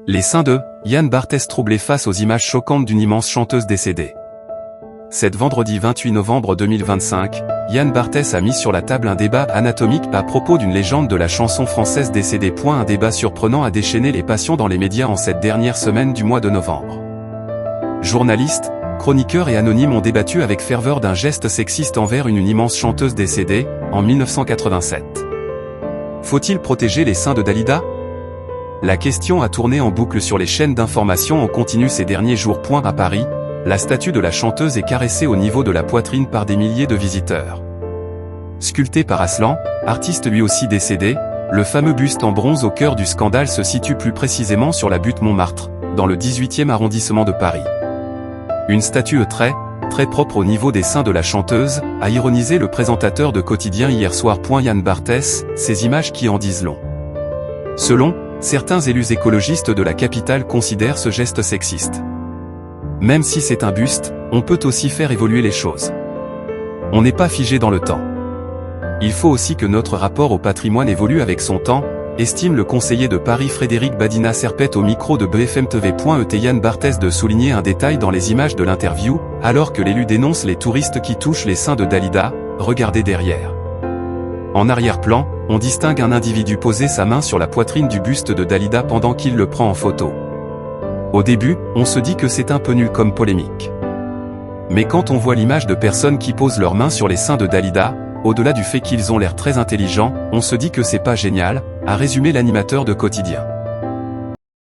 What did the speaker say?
Les seins de Yann Barthès troublés face aux images choquantes d'une immense chanteuse décédée. Cet vendredi 28 novembre 2025, Yann Barthès a mis sur la table un débat anatomique à propos d'une légende de la chanson française décédée. Un débat surprenant a déchaîné les passions dans les médias en cette dernière semaine du mois de novembre. Journalistes, chroniqueurs et anonymes ont débattu avec ferveur d'un geste sexiste envers une immense chanteuse décédée, en 1987. Faut-il protéger les seins de Dalida? La question a tourné en boucle sur les chaînes d'information en continu ces derniers jours. À Paris, la statue de la chanteuse est caressée au niveau de la poitrine par des milliers de visiteurs. Sculpté par Aslan, artiste lui aussi décédé, le fameux buste en bronze au cœur du scandale se situe plus précisément sur la butte Montmartre, dans le 18e arrondissement de Paris. Une statue très propre au niveau des seins de la chanteuse, a ironisé le présentateur de Quotidien hier soir. Yann Barthès, ces images qui en disent long. Selon certains élus écologistes de la capitale considèrent ce geste sexiste. Même si c'est un buste, on peut aussi faire évoluer les choses. On n'est pas figé dans le temps. Il faut aussi que notre rapport au patrimoine évolue avec son temps, estime le conseiller de Paris Frédéric Badina-Serpette au micro de BFM TV. Yann Barthès de souligner un détail dans les images de l'interview, alors que l'élu dénonce les touristes qui touchent les seins de Dalida, regardez derrière. En arrière-plan, on distingue un individu poser sa main sur la poitrine du buste de Dalida pendant qu'il le prend en photo. Au début, on se dit que c'est un peu nul comme polémique. Mais quand on voit l'image de personnes qui posent leurs mains sur les seins de Dalida, au-delà du fait qu'ils ont l'air très intelligents, on se dit que c'est pas génial, a résumé l'animateur de Quotidien.